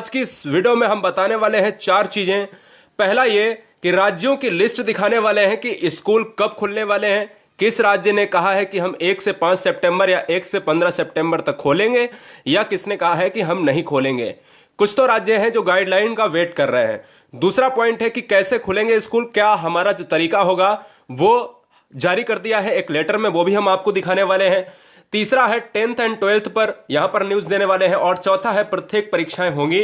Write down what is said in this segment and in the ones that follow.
आज की इस वीडियो में हम बताने वाले हैं 4 चीजें। पहला ये कि राज्यों की लिस्ट दिखाने वाले हैं कि स्कूल कब खुलने वाले हैं, किस राज्य ने कहा है कि हम 1 से 5 सितंबर या 1 से 15 सितंबर तक खोलेंगे या किसने कहा है कि हम नहीं खोलेंगे। कुछ तो राज्य हैं जो गाइडलाइन का वेट कर रहे हैं। दूसरा पॉइंट है कि कैसे खुलेंगे स्कूल, क्या हमारा जो तरीका होगा वो जारी कर दिया है एक लेटर में, वो भी हम आपको दिखाने वाले हैं। तीसरा है 10th एंड 12th पर यहां पर न्यूज देने वाले हैं। और चौथा है प्रत्येक परीक्षाएं होंगी।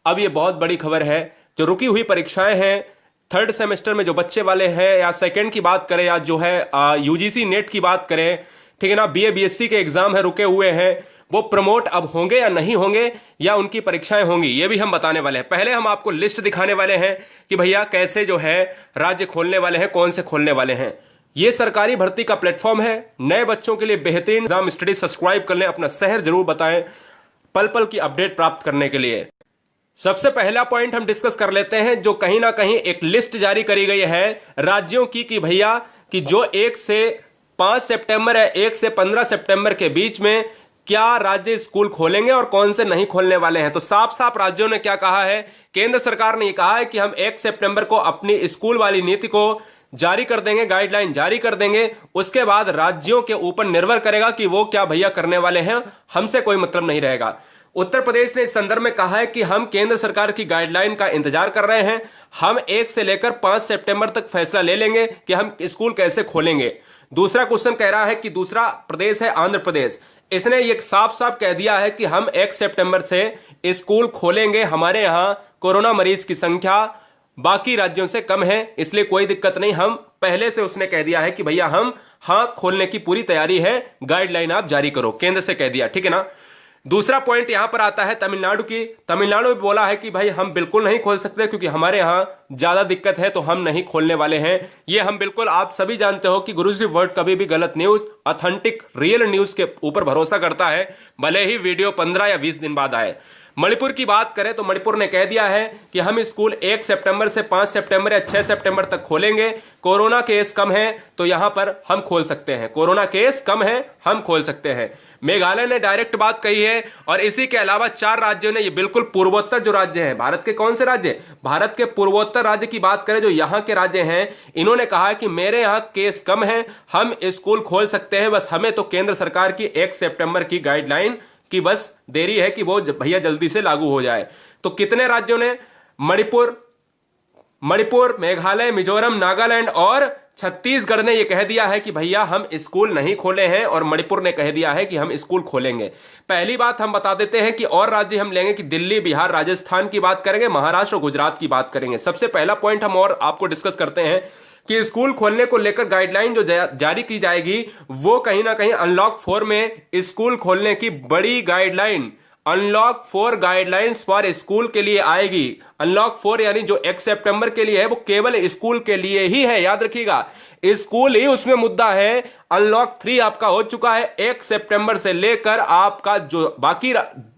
अब ये बहुत बड़ी खबर है, जो रुकी हुई परीक्षाएं हैं 3rd सेमेस्टर में जो बच्चे वाले हैं, या सेकेंड की बात करें या जो है यूजीसी नेट की बात करें, ठीक है ना, बीए बीएससी के एग्जाम है रुके हुए हैं, वो प्रमोट अब होंगे या नहीं होंगे, या उनकी परीक्षाएं होंगी, ये भी हम बताने वाले हैं। पहले हम आपको लिस्ट दिखाने वाले हैं कि भैया कैसे जो है राज्य खोलने वाले हैं, कौन से खोलने वाले हैं। ये सरकारी भर्ती का प्लेटफॉर्म है, नए बच्चों के लिए बेहतरीन एग्जाम स्टडी। सब्सक्राइब कर लें, अपना शहर जरूर बताएं पल पल की अपडेट प्राप्त करने के लिए। सबसे पहला पॉइंट हम डिस्कस कर लेते हैं, जो कहीं ना कहीं एक लिस्ट जारी करी गई है राज्यों की कि भैया कि जो 1 से 5 सितंबर है 1 से 15 सितंबर के बीच में क्या राज्य स्कूल खोलेंगे और कौन से नहीं खोलने वाले हैं। तो साफ साफ राज्यों ने क्या कहा है, केंद्र सरकार ने यह कहा है कि हम 1 सितंबर को अपनी स्कूल वाली नीति को जारी कर देंगे, गाइडलाइन जारी कर देंगे। उसके बाद राज्यों के ऊपर निर्भर करेगा कि वो क्या भैया करने वाले हैं, हमसे कोई मतलब नहीं रहेगा। उत्तर प्रदेश ने इस संदर्भ में कहा है कि हम केंद्र सरकार की गाइडलाइन का इंतजार कर रहे हैं, हम 1 से लेकर 5 सितंबर तक फैसला ले लेंगे कि हम स्कूल कैसे खोलेंगे। दूसरा क्वेश्चन कह रहा है कि दूसरा प्रदेश है आंध्र प्रदेश, इसने ये साफ साफ कह दिया है कि हम 1 सितंबर से स्कूल खोलेंगे, हमारे यहां कोरोना मरीज की संख्या बाकी राज्यों से कम है, इसलिए कोई दिक्कत नहीं। हम पहले से उसने कह दिया है कि भैया हम खोलने की पूरी तैयारी है, गाइडलाइन आप जारी करो, केंद्र से कह दिया, ठीक है ना। दूसरा पॉइंट यहां पर आता है तमिलनाडु की। तमिलनाडु में बोला है कि भाई हम बिल्कुल नहीं खोल सकते क्योंकि हमारे यहां ज्यादा दिक्कत है, तो हम नहीं खोलने वाले हैं। ये हम बिल्कुल, आप सभी जानते हो कि गुरुजी वर्ड कभी भी गलत न्यूज, ऑथेंटिक रियल न्यूज के ऊपर भरोसा करता है, भले ही वीडियो 15 या 20 दिन बाद आए। मणिपुर की बात करें तो मणिपुर ने कह दिया है कि हम स्कूल 1 सितंबर से 5 सितंबर या 6 सितंबर तक खोलेंगे। कोरोना केस कम है तो यहां पर हम खोल सकते हैं, कोरोना केस कम है, हम खोल सकते हैं। मेघालय ने डायरेक्ट बात कही है। और इसी के अलावा 4 राज्यों ने, ये बिल्कुल पूर्वोत्तर जो राज्य हैं, भारत के कौन से राज्य, भारत के पूर्वोत्तर राज्य की बात करें जो यहां के राज्य हैं, इन्होंने कहा है कि मेरे यहां केस कम है, हम स्कूल खोल सकते हैं, बस हमें तो केंद्र सरकार की 1 सितंबर की गाइडलाइन की बस देरी है कि वो भैया जल्दी से लागू हो जाए। तो कितने राज्यों ने, मणिपुर, मेघालय, मिजोरम, नागालैंड और छत्तीसगढ़ ने यह कह दिया है कि भैया हम स्कूल नहीं खोले हैं, और मणिपुर ने कह दिया है कि हम स्कूल खोलेंगे। पहली बात हम बता देते हैं कि और राज्य हम लेंगे कि दिल्ली, बिहार, राजस्थान की बात करेंगे, महाराष्ट्र और गुजरात की बात करेंगे। सबसे पहला पॉइंट हम और आपको डिस्कस करते हैं कि स्कूल खोलने को लेकर गाइडलाइन जो जारी की जाएगी वो कहीं ना कहीं अनलॉक 4 में स्कूल खोलने की बड़ी guideline, unlock 4 guidelines for school के लिए आएगी। अनलॉक 4 यानी जो 1 सितंबर के लिए है वो केवल स्कूल के लिए ही है, याद रखिएगा, स्कूल ही उसमें मुद्दा है। अनलॉक 3 आपका हो चुका है, 1 सितंबर से लेकर आपका जो बाकी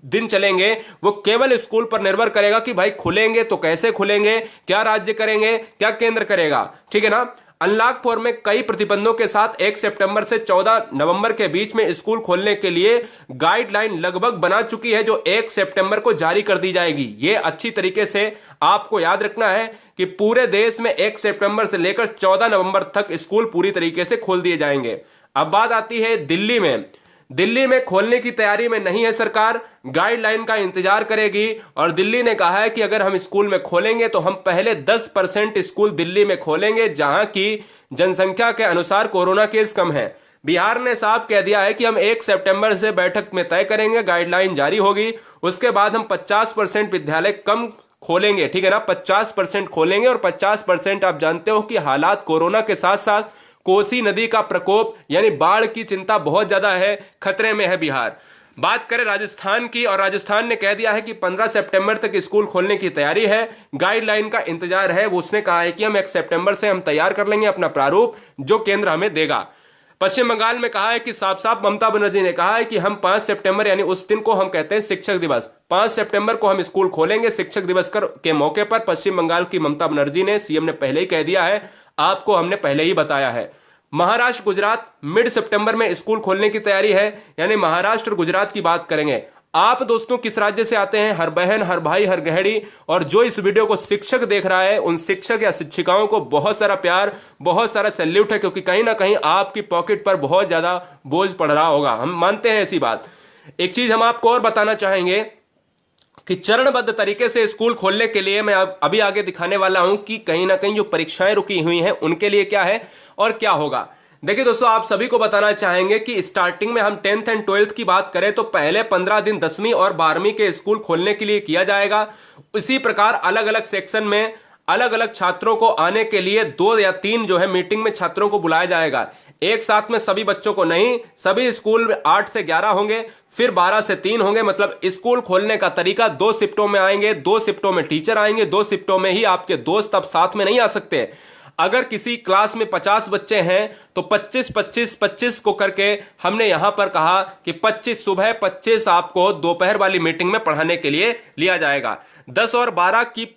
दिन चलेंगे वो केवल स्कूल पर निर्भर करेगा कि भाई खुलेंगे तो कैसे खुलेंगे, क्या राज्य करेंगे, क्या केंद्र करेगा, ठीक है ना। अनलॉक 4 में कई प्रतिबंधों के साथ 1 सितंबर से 14 नवंबर के बीच में स्कूल खोलने के लिए गाइडलाइन लगभग बना चुकी है, जो 1 सितंबर को जारी कर दी जाएगी। यह अच्छी तरीके से आपको याद रखना है कि पूरे देश में 1 सितंबर से लेकर 14 नवंबर तक स्कूल पूरी तरीके से खोल दिए जाएंगे। अब बात आती है दिल्ली में। दिल्ली में खोलने की तैयारी में नहीं है सरकार, गाइडलाइन का इंतजार करेगी। और दिल्ली ने कहा है कि अगर हम स्कूल में खोलेंगे तो हम पहले 10% स्कूल दिल्ली में खोलेंगे जहां की जनसंख्या के अनुसार कोरोना केस कम है। बिहार ने साफ कह दिया है कि हम 1 सितंबर से बैठक में तय करेंगे, गाइडलाइन जारी होगी, उसके बाद हम 50% विद्यालय कम खोलेंगे, ठीक है ना, 50% खोलेंगे। और 50% आप जानते हो कि हालात कोरोना के साथ साथ कोसी नदी का प्रकोप यानी बाढ़ की चिंता बहुत ज्यादा है, खतरे में है बिहार। बात करें राजस्थान की, और राजस्थान ने कह दिया है कि 15 सितंबर तक स्कूल खोलने की तैयारी है, गाइडलाइन का इंतजार है। वो उसने कहा है कि हम 1 सितंबर से हम तैयार कर लेंगे अपना प्रारूप जो केंद्र हमें देगा। पश्चिम बंगाल में कहा है कि साफ साफ ममता बनर्जी ने कहा है कि हम 5 सितंबर यानी उस दिन को हम कहते हैं शिक्षक दिवस, 5 सितंबर को हम स्कूल खोलेंगे। शिक्षक दिवस के मौके पर पश्चिम बंगाल की ममता बनर्जी ने, सीएम ने पहले ही कह दिया है, आपको हमने पहले ही बताया है। महाराष्ट्र, गुजरात मिड सितंबर में स्कूल खोलने की तैयारी है, यानी महाराष्ट्र और गुजरात की बात करेंगे। आप दोस्तों किस राज्य से आते हैं, हर बहन, हर भाई, हर गहरी, और जो इस वीडियो को शिक्षक देख रहा है, उन शिक्षक या शिक्षिकाओं को बहुत सारा प्यार, बहुत सारा सैल्यूट है, क्योंकि कहीं ना कहीं आपकी पॉकेट पर बहुत ज्यादा बोझ पड़ रहा होगा, हम मानते हैं ऐसी बात। एक चीज हम आपको और बताना चाहेंगे कि चरणबद्ध तरीके से स्कूल खोलने के लिए मैं अभी आगे दिखाने वाला हूं कि कहीं ना कहीं जो परीक्षाएं रुकी हुई हैं उनके लिए क्या है और क्या होगा। देखिए दोस्तों, आप सभी को बताना चाहेंगे कि स्टार्टिंग में हम 10th एंड 12th की बात करें तो पहले 15 दिन 10वीं और 12वीं के स्कूल खोलने के लिए किया जाएगा। इसी प्रकार अलग अलग सेक्शन में अलग अलग छात्रों को आने के लिए 2 या 3 जो है मीटिंग में छात्रों को बुलाया जाएगा। एक साथ में सभी बच्चों को नहीं, सभी स्कूल 8 से 11 होंगे, फिर 12 से 3 होंगे। मतलब स्कूल खोलने का तरीका 2 शिफ्टों में आएंगे, 2 शिफ्टों में टीचर आएंगे, 2 शिफ्टों में ही आपके दोस्त अब साथ में नहीं आ सकते। अगर किसी क्लास में 50 बच्चे हैं तो 25-25-25 को करके हमने यहां पर कहा कि 25 सुबह, 25 आपको दोपहर वाली मीटिंग में पढ़ाने के लिए लिया जाएगा। 10 और 12 की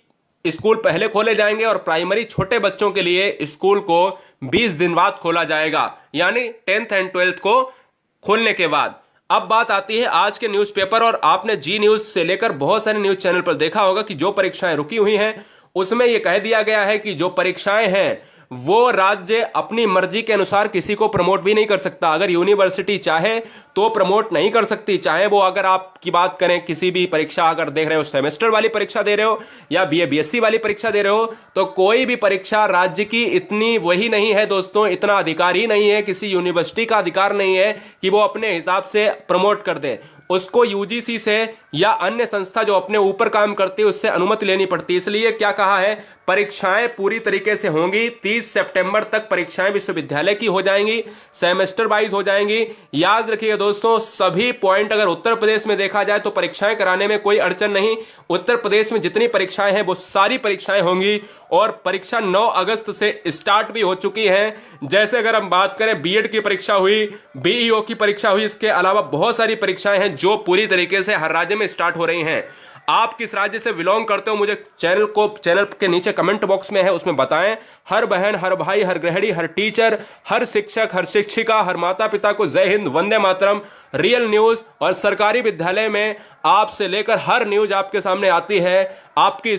स्कूल पहले खोले जाएंगे और प्राइमरी छोटे बच्चों के लिए स्कूल को 20 दिन बाद खोला जाएगा, यानी 10th एंड 12th को खोलने के बाद। अब बात आती है आज के न्यूज़पेपर, और आपने जी न्यूज से लेकर बहुत सारे न्यूज चैनल पर देखा होगा कि जो परीक्षाएं रुकी हुई हैं उसमें यह कह दिया गया है कि जो परीक्षाएं हैं वो राज्य अपनी मर्जी के अनुसार किसी को प्रमोट भी नहीं कर सकता। अगर यूनिवर्सिटी चाहे तो प्रमोट नहीं कर सकती, चाहे वो, अगर आपकी बात करें किसी भी परीक्षा अगर देख रहे हो, सेमेस्टर वाली परीक्षा दे रहे हो या बीए बीएससी वाली परीक्षा दे रहे हो, तो कोई भी परीक्षा राज्य की इतनी वही नहीं है दोस्तों, इतना अधिकार ही नहीं है, किसी यूनिवर्सिटी का अधिकार नहीं है कि वो अपने हिसाब से प्रमोट कर दे। उसको यूजीसी से या अन्य संस्था जो अपने ऊपर काम करती है उससे अनुमति लेनी पड़ती है। इसलिए क्या कहा है, परीक्षाएं पूरी तरीके से होंगी। 30 सितंबर तक परीक्षाएं विश्वविद्यालय की हो जाएंगी, सेमेस्टर वाइज हो जाएंगी। याद रखिए दोस्तों, सभी पॉइंट अगर उत्तर प्रदेश में देखा जाए तो परीक्षाएं कराने में कोई अड़चन नहीं। उत्तर प्रदेश में जितनी परीक्षाएं हैं वो सारी परीक्षाएं होंगी, और परीक्षा 9 अगस्त से स्टार्ट भी हो चुकी हैं। जैसे अगर हम बात करें, बीएड की परीक्षा हुई, बीईओ की परीक्षा हुई, इसके अलावा बहुत सारी परीक्षाएं हैं जो पूरी तरीके से हर राज्य में स्टार्ट हो रही हैं। आप किस राज्य से बिलोंग करते हो मुझे चैनल के नीचे कमेंट बॉक्स में है उसमें बताएं। हर बहन, हर भाई, हर गृहिणी, हर टीचर, हर शिक्षक, हर शिक्षिका, हर माता पिता को जय हिंद, वंदे मातरम। रियल न्यूज और सरकारी विद्यालय में आपसे लेकर हर न्यूज आपके सामने आती है। आपकी